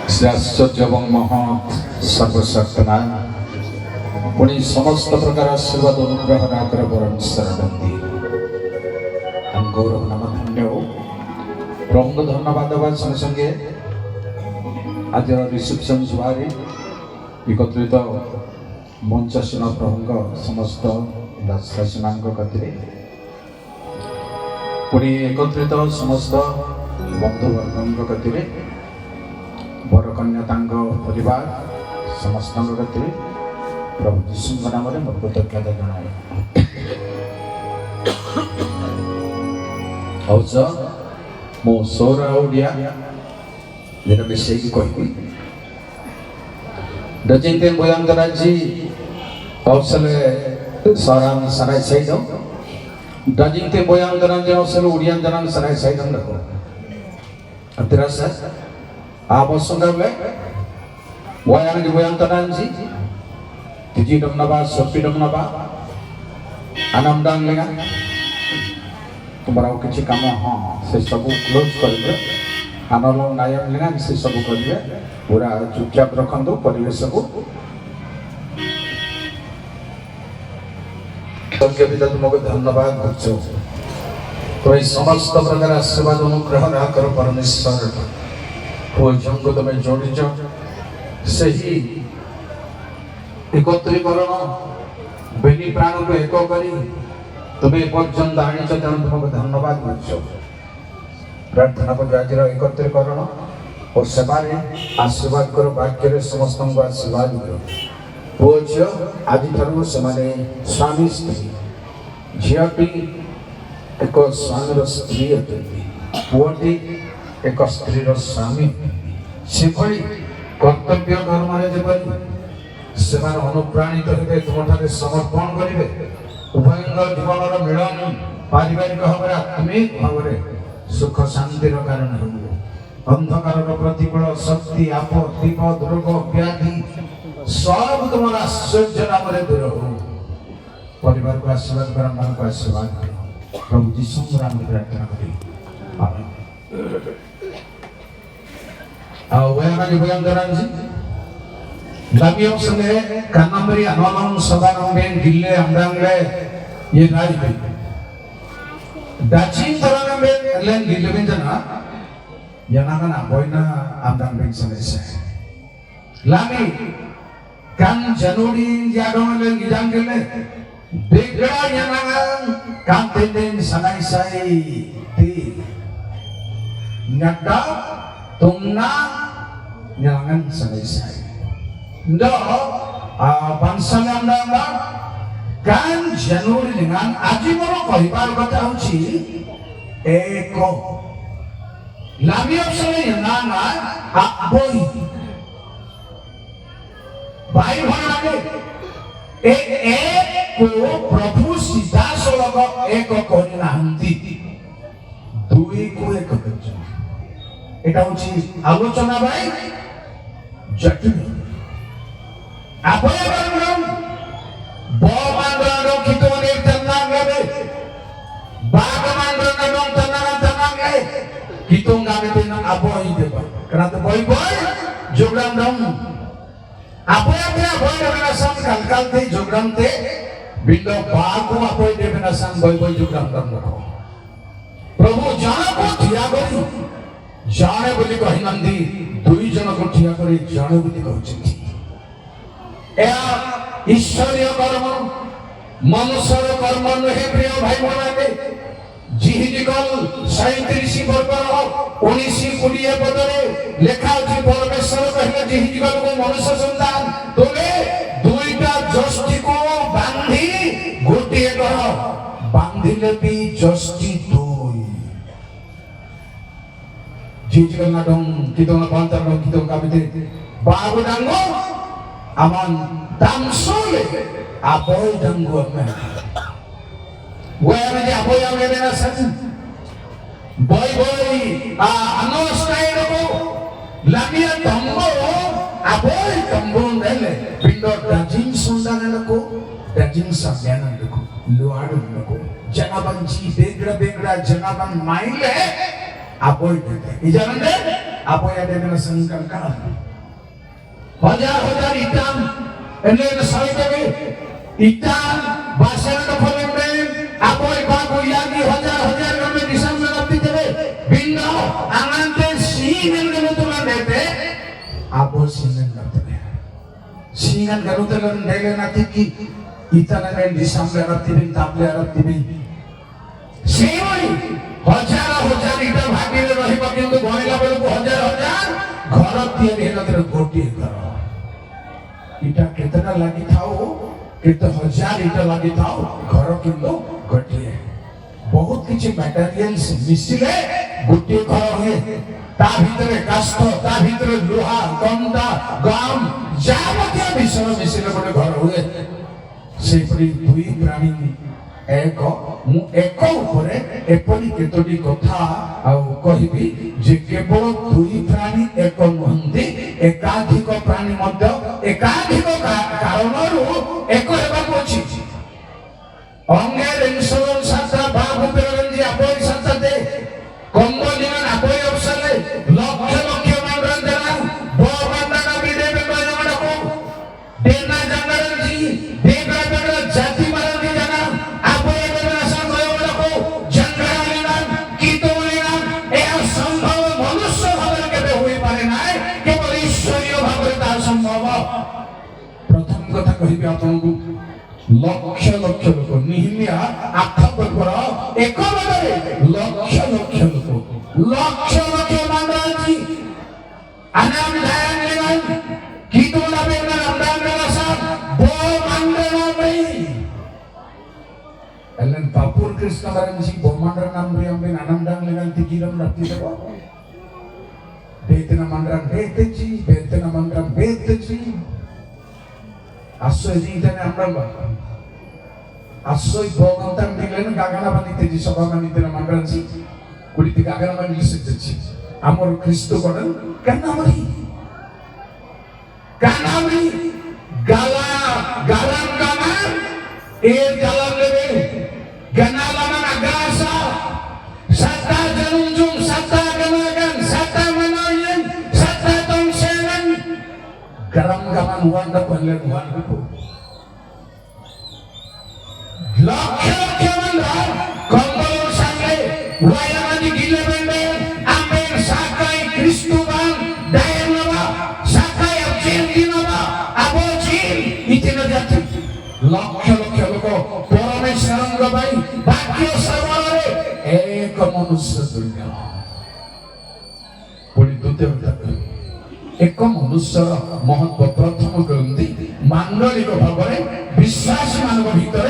से आश्चर्य एवं महत् सर्वशक्तमान पुणी समस्त प्रकार आशीर्वाद अनुग्रह नाकर वरण शरण दिए गौरव नाम धन्य हो प्रभु को धन्यवाद देवा संगे संगे आज रिसेप्शन सभारे एकत्रित मंचासीन प्रभु समस्त दासदासी मान कथिरे पुणी एकत्रित समस्त बंधुवर्ग कथिरे बर कन्या परिवार समस्त कथिरे प्रभु जीशु नाम मोर कृतज्ञता जनाए मो सौरा ओडिया दिन विषय की कही डजिंग बोयांतराजी औसले सारांग सराय सैदो डजिंग ते बोयांतराजी औसले उड़ियान जनांग सराय सैदम रखो अतिरसा आप संगले बोयांग बोयांतराजी तिजी डमनबा सपी डमनबा आनंदांग लेगा तुम्हारा किसी काम हाँ से सब क्लोज करेंगे आनंद नायक लेगा से सब करेंगे पूरा चुपचाप रखन दो परिवेश को के भी तुमको धन्यवाद करछो तो ये समस्त प्रकार आशीर्वाद अनुग्रह ना करो परमेश्वर पूजन को तुम्हें जोड़ी जो सही एकत्रीकरण बेनी प्राण को एक करी तुम्हें पर्यंत आनी तेणु तुमको धन्यवाद करछो प्रार्थना को आज एकत्रीकरण और सेवारे आशीर्वाद करो वाक्य समस्त को आशीर्वाद करो पुओ झील आज से स्वामी स्त्री झीटी एक स्वामी स्त्री पुओटी एक स्त्री स्वामी से कर्तव्य कर्म से अनुप्राणित हे तुम समर्पण करेंगे उभय जीवन मिलन पारिवारिक भाव आत्मिक भाव सुख शांति कारण हो अंधकार प्रतिकूल शक्ति आपद विपद रोग व्याधि सब तुम आश्चर्य नाम दूर हो परिवार को आशीर्वाद कर मन को आशीर्वाद करो प्रभु जीशु नाम प्रार्थना करी आमीन वयानी भयंकरान जी लामियों संगे कानमरी अनोलम सदानंगेन दिल्ले अंदांगले ये राज दाचिन तरंगेन लेन दिल्ले बेंजना यनागन aboyna andang beng selesai lami kan januri jadong len gidang gele begra yanagan kan tenden sanai sai ti nyada tumna nyangan selesai ndo bangsa anda kan januri dengan ajimoro kaibar kata uci eko Lami opsone yana aboy भाई भाई एक को प्रभु सीधा सोलग एक कोनी नाहंती दुई को एक करछन এটা হচ্ছে আলোচনা ভাই জটিল আপয়া বাংলাম বমান্দ্র কিতনের তন্নাঙ্গে বাগমান্দ্র তন্নাঙ্গে kitong gamit ng aboy diba kanata boy jogram dong aboy na sang kalkal te jogram te bindo bago aboy debe na sang boy jogram dong प्रभु जाने को ठिया करी जाने बोली कही नंदी दुई जन को ठिया करी जाने बोली कहउछथि या ईश्वरीय कर्म मनुष्य कर्म नहे प्रिय भाई मनाके जिहिदिकल 37 वर्गर 19 कोड़िए पदरे लेखा अछि परमेश्वर कहले जिहिदिकल को मनुष्य संतान तोले दुईटा जष्टि को बांधी गोटे कर बांधिले भी जष्टि दुई जिहिदिकल नाडम किदों बांतर किदों काबिते बाबु डांगो aman damsole aboy dango men where the aboy amene na san boy ano style ko lamia tambo aboy tambo nele pindo dajing sundana ko dajing sabyana ko luadu ko janaban ji begra janaban maile aboy ijanande apa yang ada dengan sengkang kalah. Hajar ikan, ini saya kami ikan bahasa kita follow apa yang bagu lagi hajar kami di sana nanti jadi bingo angan singan kenutulan dete apa singan nanti singan kenutulan dete nanti ki ikan yang di sana nanti tablet nanti सेवई हजार इटा भागिले रहिबा किंतु गणिला बेलको हजार घर तियारी हेला तर गोटिए घर इटा केतना लागि थाओ केते हजार इटा लागि थाओ घर किंतु गोटिए बहुत किछि मटेरियल्स मिसिले गोटिए घर होए ता भितरे काष्ठ ता भितरे लोहा कंटा गाम जावतीय विषय मिसिले गोटे घर होए सेपरि दुई प्राणी एक उपरे एपरी केतोटी कथा आउ कहिबी जे केवल दुई प्राणी एक नुहंती एकाधिक प्राणी मध्य एकाधिक कारणरू एक हेबाक अछि अंगे रेंसोन साता बाबू पेरंजी आपई साता दे कंबलिमान आपई अवसले लक्ष मानरन जना बो मानना बिदे बे कोयना को देना जंगरजी देगा बेगा जाति मारन जना आपई प्रथम कथा कहिबे आपनकु लक्ष लोक निहिमिया आखबर एक बदले लक्ष लोक मानराजी अनाम धायन लेगन कीतो लाबे ना नामदान रसा बो मानना नहीं एलन पापुर कृष्ण मरंजी बो मानरा नाम रे हमने नामदान लेगन तिकिलम रत्ती देबो बेतना मंडरम बेतची आश्रय जीतने अंडरबा आश्रय भोगंतम दिगलेन गागना बनितेजी सभा बनितेना मंडरजी कुडिति गागना बनिलिसेची आमर क्रिस्तो गडन कानामरी गालाम गाना ए गालाम लेबे गनालामा नागासा सत्ता जनुंजुम सत्ता गनागन सत्ता मनायन सत्ता तंसेन गरम गमन वंद पल्ले वंद को लक्ष्य मंदा कंबल संगे वायानी गिले बेंडे आमेन साकाई क्रिस्तुबान दायनवा साकाई अचेंदिनवा अबोचिन इतिना जाति लक्ष्य लोक परमेश्वरंग भाई वाक्य सर्वरे एक मनुष्य दुनिया पुणी द्वितीय एक मनुष्य महत्व प्रथम करती मांगलिक भाव में विश्वासी मानव भितर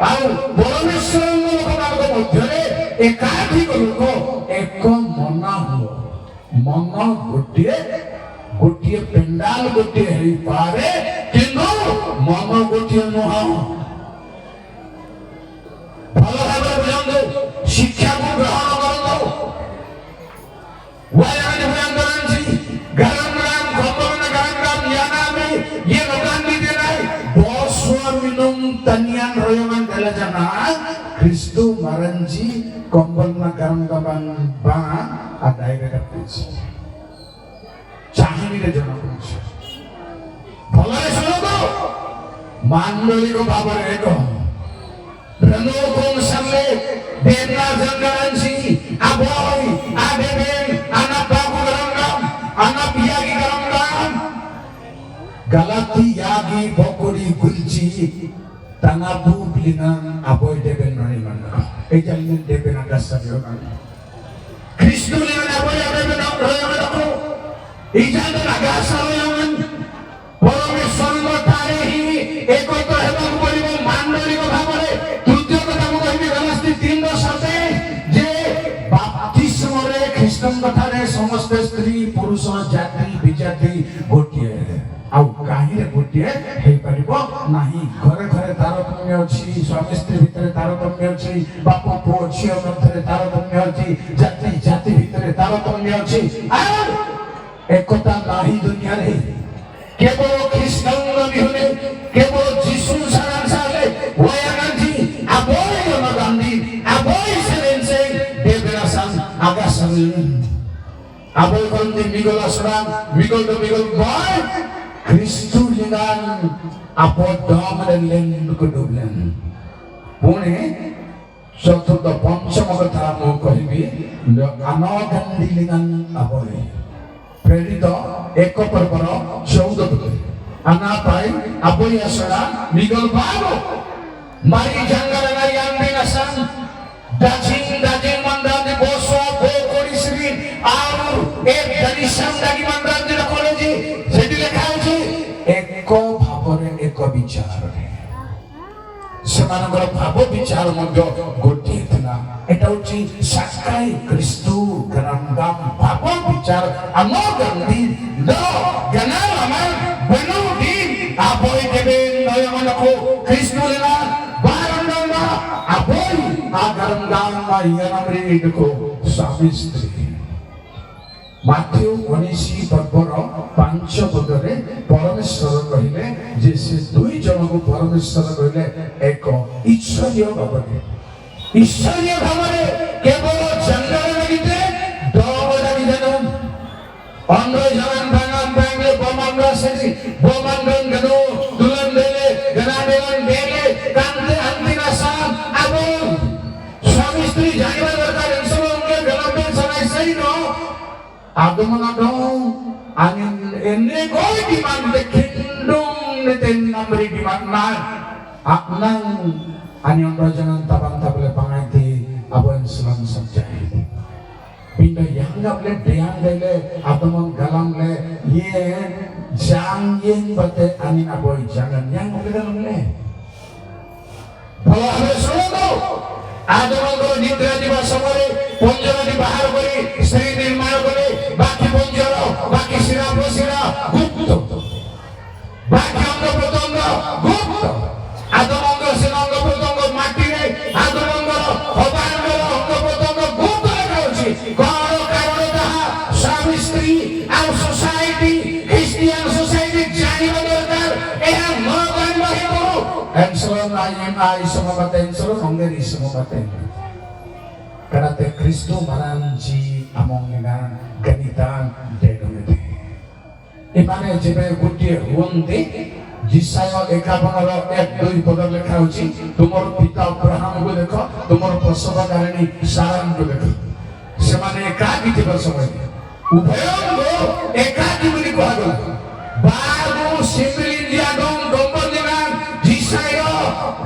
परमेश्वर लोक मध्य एकाधिक लोक एक मन गोटे पेंडाल गोटे पारे किंतु मन गोटे नुह भल भाव बुझाऊ शिक्षा को ग्रहण करो tanian royongan dala jana Kristo maranji kombol na garam gaban ba adai ga kapis chahini le jana puch bhalare suno to mandoli ko babar eko rano kom samle dena jangaranji aboy adeben anak babu garam gam anak piyagi garam gam galati yagi bokori gulji tangabu bilingan aboy deben nani mana ejalin deben agas sabiyokan Kristo liman aboy deben royongan ako ejalin agas sabiyokan परमेश्वर तारे ही एक तो हेबा पड़िबो मांडलिक भाबरे तृतीय कथा को कहबी गलास्ती 3:7 जे बाप्तिस्म रे ख्रीष्टन कथा रे समस्त स्त्री पुरुष जाति विजाति गोटिए आउ काहे रे गोटिए हे परिबो नाही घरे घरे तारतम्य अछि स्वामी स्त्री भितरे तारतम्य अछि बाप पुओ झियो भितरे तारतम्य अछि जाति जाति भितरे तारतम्य अछि आ एकता नाही दुनिया रे केवल ख्रीष्टान बिहुने केवल जिसु सारांश आले वयागांधी aboy magandi aboy selense deberasan agasan Aboy kon di migol asran, migol do migol boy. Kristu dengan apo dom dan len kedublen. Pune চতুর্থ পঞ্চম কথা মু কহিবি আনগন্ডি লিঙ্গান aboy. প্রেরিত এক পর্বর 14 পদ আনা পাই aboy আসরা মিগল বাগো মারি জঙ্গল না ইয়ান্ডি নাসান দাজিং মন্দান বসো গো করিসরি আর এক দরিশন দাগি মন্দান যে কলেজি সেটি লেখা আছে এক ভাবরে এক বিচারে ସେମାନଙ୍କର ଭାବ ବିଚାର ମଧ୍ୟ ଗୋଟିଏ ଥିଲା। এটা হচ্ছে সাকাই খ্রিস্টু গ্রামদাম ভাব বিচার আমার গান্ধী দ জ্ঞান আমার বনু দিন আপই দেবে নয়মনকো খ্রিস্টু লেনা বারন্দনা আপই আগারঙ্গাম ইয়ানামরে দেখো স্বামী স্ত্রী মাথেও 19 পর্বর 5 পদরে পরমেশ্বর কহিলে যে সে দুই জনକୁ পরমেশ্বর কহিলে এক ঈশ্বরীয় ভাবে কেবল জঙ্গল লাগিতে ডব লাগিতে অন্ধ জামান ভাঙাম ভাঙলে বোমাঙ্গা সেজি বোমাঙ্গন গনো দুলন দেলে গনা দেলন দেলে কান্দে আন্দিনা সাম আবু স্বামী স্ত্রী জানিবা দরকার এনসলকে গলাবে সনাই সই ন আগমন dong angin ini koi di mana kindung neten namri di mana aknang angin rajangan tabang table pangati abuan selang sabjai pindah yang nggak boleh diam dele agmon galang le ye jangan bate angin aboy jangan yang boleh dalam le kalau ada solo agmon kalau nidra di basa kore ponjara di bahar kore istri nirmaya kore baki ponjara baki sira prosira gupto baki angga protongga gupto adamangga sinangga protongga mati re adamangga hobangga angga protongga gupto lekauchi karo karone taha swami stri our society Christian society janiba dorkar eha mogan bahibo enselon ai somabaten selon ongeri somabaten karena te Kristo maranji among dengan ganitan dedomete এখানে যেবে গোটিয়ে হুন্তি জিসায় 51 1-2 পদ লেখা হচ্ছে তোমার পিতা আব্রাহামকে দেখো তোমার প্রসবকারিণী সারাকে দেখো সেমানে একাকি ଥିବା ସମୟ উভয়ঙ্গ একাকি বলি কুহাগলা বাগু সিমিলি দিয়াগম দম্পতিনা জিসায়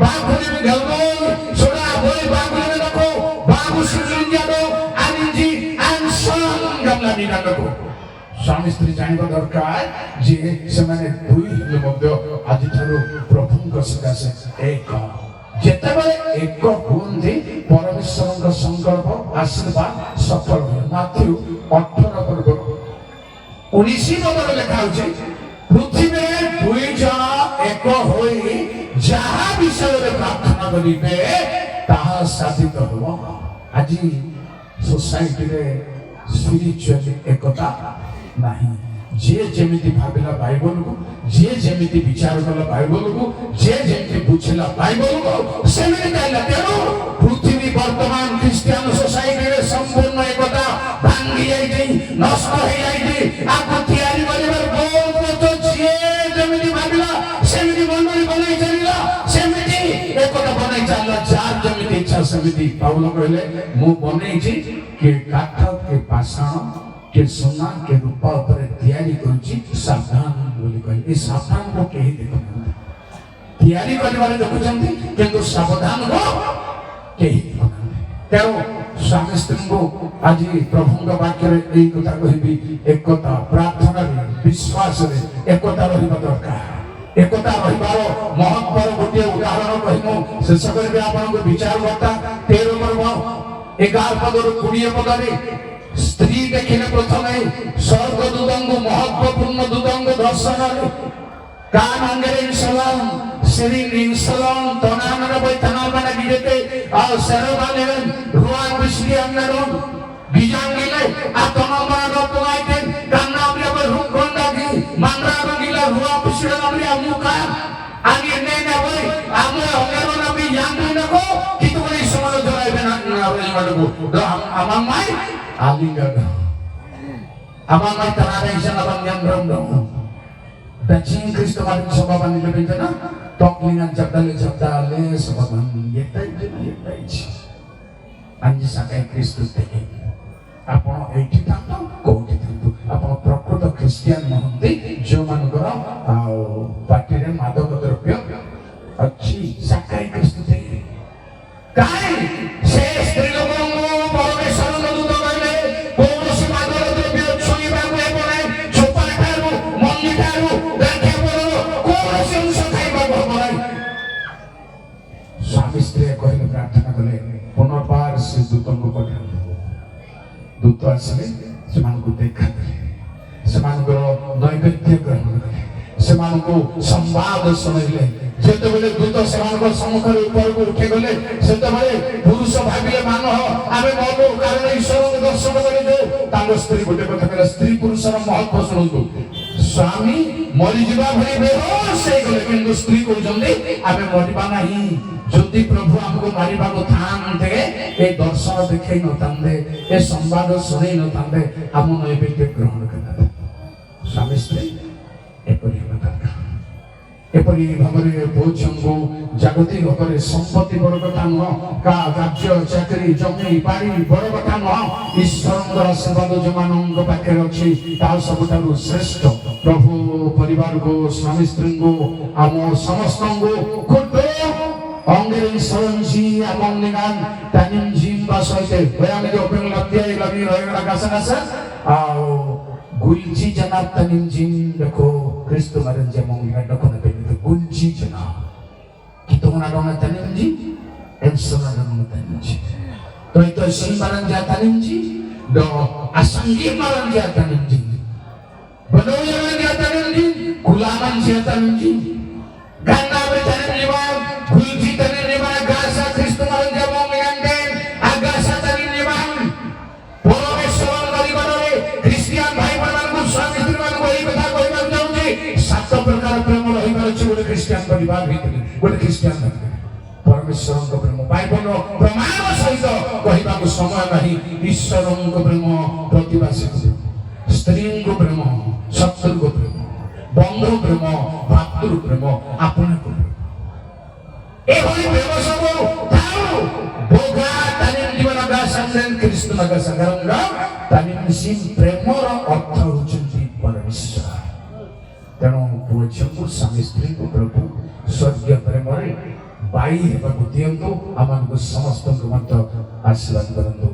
বাগুলি গলবল সোডা বই বাগুলি দেখো বাগু সিমিলি দিয়াগম আনিজি আনসন গামলা নিনা দেখো স্বামী স্ত্রী জানিবা দরকার যে ସେମାନେ ଦୁଇ ହେଲେ ମଧ୍ୟ ଆଜିଠାରୁ ପ୍ରଭୁଙ୍କ ସକାଶେ ଏକ ଯେତେବେଳେ ଏକ ହୁଅନ୍ତି ପରମେଶ୍ୱରଙ୍କ ସଂକଳ୍ପ ଆଶୀର୍ବାଦ ସଫଳ ହୁଏ ମାଥ୍ୟୁ 18 ପର୍ବରୁ 19 ପଦରେ ଲେଖା ହେଉଛି ପୃଥିବୀରେ ଦୁଇ ଜଣ ଏକ ହୋଇ ଯାହା ବିଷୟରେ ପ୍ରାର୍ଥନା କରିବେ ତାହା ସାଧିତ ହେବ ଆଜି ସୋସାଇଟିରେ ସ୍ପିରିଚୁଆଲି ଏକତା नहीं जे जेमिति भाबिला बाइबल को जे जेमिति विचार कला बाइबल को जे जेमिति बुझला बाइबल को सेमिति कहला तेरो पृथ्वी वर्तमान क्रिश्चियन सोसाइटी रे संपूर्ण एकता भांगी जाईती नष्ट हो जाईती आपको तैयारी करिबार बहुत तो जे जेमिति भाबिला सेमिति मंडली बनाई चलिला सेमिति एकता बनाई चलला जार जेमिति इच्छा सेमिति पाउलो कहले मु बनैछि के काठ के पाषाण के सोना के रूपा ऊपर तैयारी करूची सावधान बोली कहि ए सावधान को केही देखो तैयारी करने वाले देखुचंती किंतु सावधान को केही देखो तेरो स्वामी स्त्री को आज प्रभुଙ୍କ वाक्य रे एई कथा कहिबी एकता प्रार्थना रे विश्वास रे एकता रहिबा दरकार एकता रहिबार महत्वर गोटे उदाहरण कहिमु शेष करबे आपनको विचार करता 13 पर्व 11 पदर 20 पदरे स्त्री देखिले प्रथमे स्वर्गदूतंग महत्वपूर्ण दूतंग दर्शन कान अंगरे सलाम श्री निसलाम तनामना बैठनामना गिरते आ सरवाले रुआ बिस्ली अंगरो गिजांगिले आ तनामना रतुआइते कान्नाबले ब रुगंडागी मानरा बगिला रुआ बिस्ली अंगरे अमुका आगे नेने होय आमे अंगरो नबी यांगु नको कितुनी समलो जराइबे ना आवरे माडको आमामाई आलिंगा Aman may tanada isa na bang yang dong. Dacing Kristo maring sobaban nila benta na. Toklingan jabdale sobaban yetai. Anji sakai Kristo teke. Apa ଏଇଠି ଥାନ୍ତୁ କୋଉଠି ଥାନ୍ତୁ ଆପଣ ପ୍ରକୃତ ଖ୍ରୀଷ୍ଟିଆନ ନୁହନ୍ତି ଯେଉଁମାନଙ୍କର ଆଉ ପାଟିରେ ମାଦକ ଦ୍ରବ୍ୟ ଅଛି ସାକାଇ ଖ୍ରୀଷ୍ଟ ଥିଲେ କାହିଁ ସେ ସ୍ତ୍ରୀ ଲୋକଙ୍କୁ ପରମେଶ୍ୱର ଦୂତ କହିଲେ କୌଣସି ମାଦକ ଦ୍ରବ୍ୟ ଛୁଇଁବାକୁ ହେବ ନାହିଁ ଚୋପା ଠାରୁ ମଞ୍ଜି ଠାରୁ ଗାଣ୍ଠିଆ ପର୍ଯ୍ୟନ୍ତ କୌଣସି ଅଂଶ ଖାଇବାକୁ ହେବ ନାହିଁ ସ୍ୱାମୀ ସ୍ତ୍ରୀ କହିଲେ ପ୍ରାର୍ଥନା କଲେ ପୁନର୍ବାର ସେ ଦୂତଙ୍କୁ ପଠାନ୍ତୁ दूत आसले सेमानको देखा सेमानको नैवेद्य ग्रहण कले सेमानको संवाद सुनैले जेतेबेले दूत सेमानको सम्मुखरे ऊपर को उठे गले सेतेबेले पुरुष भाबिले मान आमे मनो कारण ईश्वर दर्शन करे जो तांग स्त्री गोटे कथा कहला स्त्री पुरुषर महत्व सुनंतु स्वामी मरि जिबा भली बेहोश हे गले किंतु स्त्री कहउजंदी आमे मरिबा नाही যদি প্রভু আমাকে মারিବାକୁ ଥାନ୍ତେ ଏ ଦର୍ଶନ ଦେଖେଇ ନଥାନ୍ତେ ଏ ସମ୍ବାଦ ଶୁଣେଇ ନଥାନ୍ତେ ଆମ ନୈବେଦ୍ୟ ଗ୍ରହଣ କରିଥାନ୍ତେ ସ୍ୱାମୀ ସ୍ତ୍ରୀ ଏପରି ହେବା ଦରକାର ଏପରି ଭାବରେ ପୁଅ ଝିଅଙ୍କୁ ଜାଗତିକ ଭାବରେ ସମ୍ପତ୍ତି ବଡ଼ କଥା ନୁହଁ କାର୍ଯ୍ୟ ଚାକିରି ଜମି ବାଡ଼ି ବଡ଼ କଥା ନୁହଁ ଈଶ୍ୱରଙ୍କର ଆଶୀର୍ବାଦ ଯେଉଁମାନଙ୍କ ପାଖରେ ଅଛି ତାହା ସବୁଠାରୁ ଶ୍ରେଷ୍ଠ ପ୍ରଭୁ ପରିବାରକୁ ସ୍ୱାମୀ ସ୍ତ୍ରୀଙ୍କୁ ଆମ ସମସ୍ତଙ୍କୁ Onggerin Soronji among dengan tanim jim basoite bayang di openg latia lagi roy kasa au gulji janap tanim jim deko Kristo maran jamong dengan deko na itu gulji janap kita menadong tanim jim ensona dengan tanim jim to itu sin maran ja tanim jim do asanggi maran ja tanim jim bedoy maran ja tanim jim gulaman ja tanim jim ganda bertanim jim gulji tanim jim agasa Kristo maran jamong dengan agasa tanim jim পরমেশ্বর পরিবারে Christian ভাই ମାନଙ୍କୁ ସ୍ୱାମୀ ସ୍ତ୍ରୀ ମାନଙ୍କୁ ଏହି କଥା କହିବାକୁ ଚାହୁଁଛି ସାତ ପ୍ରକାର ପ୍ରେମ ରହିପାରୁଛି ଗୋଟେ ଖ୍ରୀଷ୍ଟିଆନ ପରିବାର ଭିତରେ ଗୋଟେ ଖ୍ରୀଷ୍ଟିଆନ ଭିତରେ ପରମେଶ୍ୱରଙ୍କ ପ୍ରେମ ବାଇବଲର ପ୍ରମାଣ ସହିତ କହିବାକୁ ସମୟ ନାହିଁ ଈଶ୍ୱରଙ୍କ ପ୍ରେମ ପ୍ରତିବାସୀ ସ୍ତ୍ରୀଙ୍କ ପ୍ରେମ ଶତ୍ରୁଙ୍କ ପ୍ରେମ ବନ୍ଧୁ ପ୍ରେମ ଭାତୃ ପ୍ରେମ ଆପଣଙ୍କ ପ୍ରେମ ଏଭଳି ପ୍ରେମ ସବୁ ଥାଉ ବୋଗା ତାନିମ ଜୀବନ ଗାସାନ୍ଦେନ ଖ୍ରୀଷ୍ଟ ନଗା ସଂଗରଙ୍ଗା ତାନିମ ସିଂ ପ୍ରେମର ଅର୍ଥ ହେଉଛନ୍ତି ପରମେଶ୍ୱର ତେଣୁ ପୁଅ ଝିଅଙ୍କୁ ସ୍ୱାମୀ ସ୍ତ୍ରୀଙ୍କୁ ପ୍ରଭୁ ସ୍ୱର୍ଗୀୟ ପ୍ରେମରେ ବାଇ ହେବାକୁ ଦିଅନ୍ତୁ ଆମମାନଙ୍କୁ ସମସ୍ତଙ୍କୁ ମଧ୍ୟ ଆଶୀର୍ବାଦ କରନ୍ତୁ।